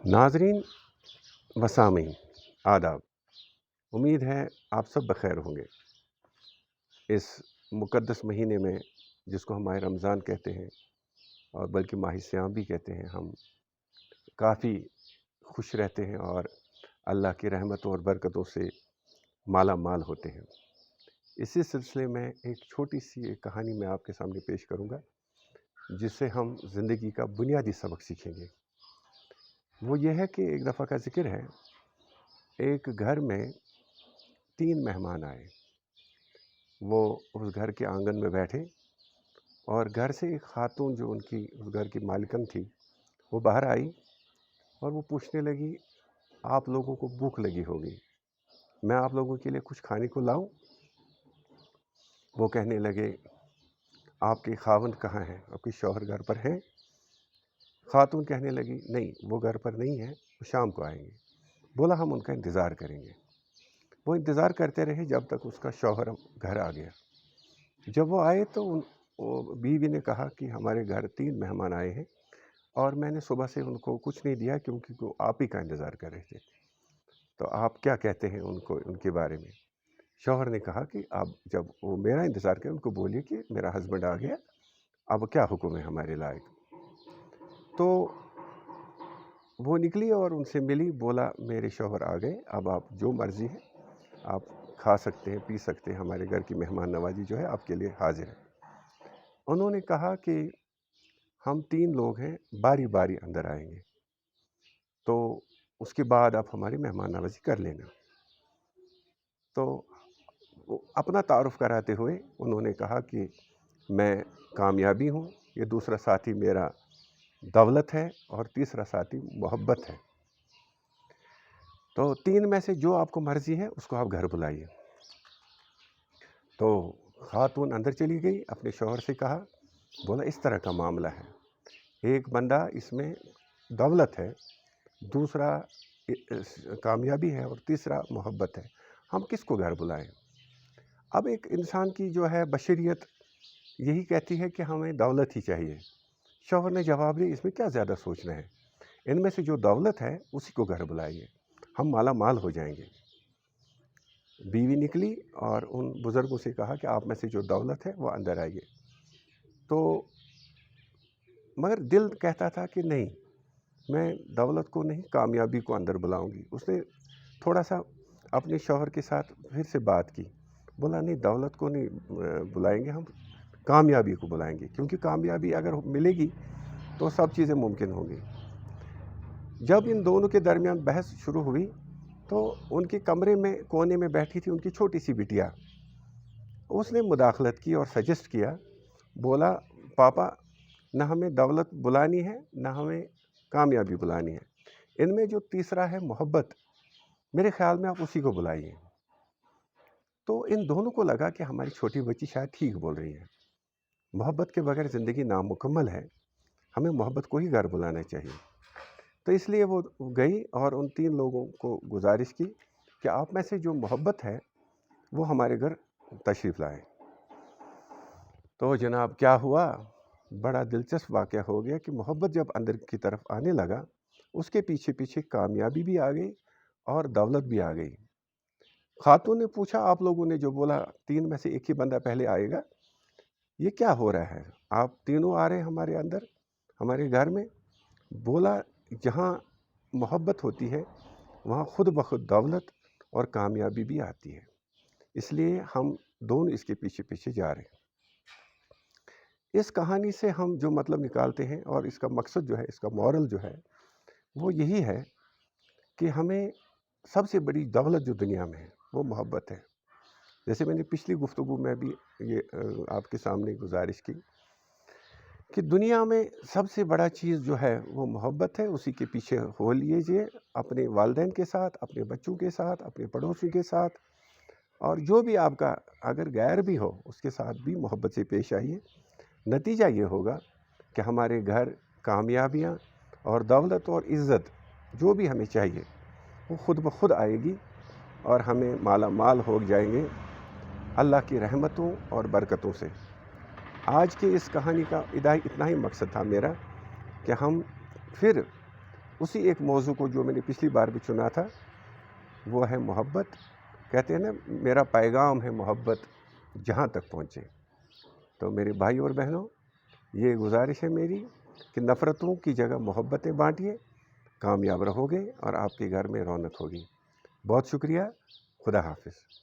नाज़रीन व सामीन आदाब। उम्मीद है आप सब बखैर होंगे। इस मुक़द्दस महीने में जिसको हम माह रमज़ान कहते हैं और बल्कि माह सियाम भी कहते हैं, हम काफ़ी खुश रहते हैं और अल्लाह की रहमतों और बरकतों से माला माल होते हैं। इसी सिलसिले में एक छोटी सी एक कहानी मैं आपके सामने पेश करूँगा, जिससे हम ज़िंदगी का बुनियादी सबक सीखेंगे। वो ये है कि एक दफ़ा का ज़िक्र है, एक घर में 3 मेहमान आए। वो उस घर के आंगन में बैठे और घर से एक खातून जो उनकी उस घर की मालिकन थी, वो बाहर आई और वो पूछने लगी, आप लोगों को भूख लगी होगी, मैं आप लोगों के लिए कुछ खाने को लाऊं? वो कहने लगे, आपके खावंद कहाँ हैं? आपके शौहर घर पर हैं? खातून कहने लगी, नहीं, वो घर पर नहीं है, वो शाम को आएंगे। बोला, हम उनका इंतज़ार करेंगे। वो इंतज़ार करते रहे जब तक उसका शौहर घर आ गया। जब वो आए तो वो बीवी ने कहा कि हमारे घर 3 मेहमान आए हैं और मैंने सुबह से उनको कुछ नहीं दिया क्योंकि वो आप ही का इंतज़ार कर रहे थे। तो आप क्या कहते हैं उनके बारे में? शौहर ने कहा कि आप जब वो मेरा इंतज़ार करें, उनको बोलिए कि मेरा हस्बैंड आ गया, अब क्या हुक्म है हमारे लायक। तो वो निकली और उनसे मिली, बोला, मेरे शौहर आ गए, अब आप जो मर्ज़ी है आप खा सकते हैं, पी सकते हैं, हमारे घर की मेहमान नवाज़ी जो है आपके लिए हाज़िर है। उन्होंने कहा कि हम 3 लोग हैं, बारी बारी अंदर आएंगे, तो उसके बाद आप हमारी मेहमान नवाज़ी कर लेना। तो वो अपना तारुफ़ कराते हुए उन्होंने कहा कि मैं कामयाबी हूँ, ये दूसरा साथी मेरा दौलत है और तीसरा साथी मोहब्बत है। तो 3 में से जो आपको मर्ज़ी है उसको आप घर बुलाइए। तो खातून अंदर चली गई, अपने शौहर से कहा, बोला, इस तरह का मामला है, एक बंदा इसमें दौलत है, दूसरा कामयाबी है और तीसरा मोहब्बत है, हम किसको घर बुलाएं? अब एक इंसान की जो है बशरियत यही कहती है कि हमें दौलत ही चाहिए। शौहर ने जवाब दिया, इसमें क्या ज़्यादा सोचना है, इनमें से जो दौलत है उसी को घर बुलाइए, हम माला माल हो जाएंगे। बीवी निकली और उन बुज़ुर्गों से कहा कि आप में से जो दौलत है वो अंदर आइए। तो मगर दिल कहता था कि नहीं, मैं दौलत को नहीं, कामयाबी को अंदर बुलाऊंगी। उसने थोड़ा सा अपने शौहर के साथ फिर से बात की, बोला, नहीं, दौलत को नहीं बुलाएंगे, हम कामयाबी को बुलाएंगे, क्योंकि कामयाबी अगर मिलेगी तो सब चीज़ें मुमकिन होंगी। जब इन दोनों के दरमियान बहस शुरू हुई तो उनके कमरे में कोने में बैठी थी उनकी छोटी सी बिटिया। उसने मुदाखलत की और सजेस्ट किया, बोला, पापा, ना हमें दौलत बुलानी है, ना हमें कामयाबी बुलानी है, इनमें जो तीसरा है मोहब्बत, मेरे ख्याल में आप उसी को बुलाइए। तो इन दोनों को लगा कि हमारी छोटी बच्ची शायद ठीक बोल रही है, मोहब्बत के बगैर ज़िंदगी नामुकम्मल है, हमें मोहब्बत को ही घर बुलाना चाहिए। तो इसलिए वो गई और उन 3 लोगों को गुजारिश की कि आप में से जो मोहब्बत है वो हमारे घर तशरीफ़ लाएं। तो जनाब क्या हुआ, बड़ा दिलचस्प वाक़या हो गया कि मोहब्बत जब अंदर की तरफ आने लगा, उसके पीछे पीछे कामयाबी भी आ गई और दौलत भी आ गई। खातून ने पूछा, आप लोगों ने जो बोला 3 में से एक ही बंदा पहले आएगा, ये क्या हो रहा है? आप तीनों आ रहे हैं हमारे अंदर, हमारे घर में। बोला, जहाँ मोहब्बत होती है वहाँ खुद ब खुद दौलत और कामयाबी भी आती है, इसलिए हम दोनों इसके पीछे पीछे जा रहे हैं। इस कहानी से हम जो मतलब निकालते हैं और इसका मकसद जो है, इसका मॉरल जो है, वो यही है कि हमें सबसे बड़ी दौलत जो दुनिया में है वो मोहब्बत है। जैसे मैंने पिछली गुफ्तगू में भी ये आपके सामने गुजारिश की कि दुनिया में सबसे बड़ा चीज़ जो है वो मोहब्बत है। उसी के पीछे हो लीजिए, अपने वालिदैन के साथ, अपने बच्चों के साथ, अपने पड़ोसियों के साथ, और जो भी आपका अगर गैर भी हो उसके साथ भी मोहब्बत से पेश आइए। नतीजा ये होगा कि हमारे घर कामयाबियाँ और दौलत और इज़्ज़त जो भी हमें चाहिए वो खुद ब खुद आएगी और हमें माला माल हो जाएंगे अल्लाह की रहमतों और बरकतों से। आज की इस कहानी का इतना ही मकसद था मेरा कि हम फिर اسی ایک موضوع کو جو میں نے پچھلی بار بھی چنا تھا، وہ ہے محبت. کہتے ہیں نا میرا پیغام ہے محبت جہاں تک پہنچے. تو میرے بھائی اور بہنوں، یہ گزارش ہے میری کہ نفرتوں کی جگہ محبتیں بانٹیے، کامیاب رہو گے اور آپ کے گھر میں رونق ہوگی. بہت شکریہ. خدا حافظ.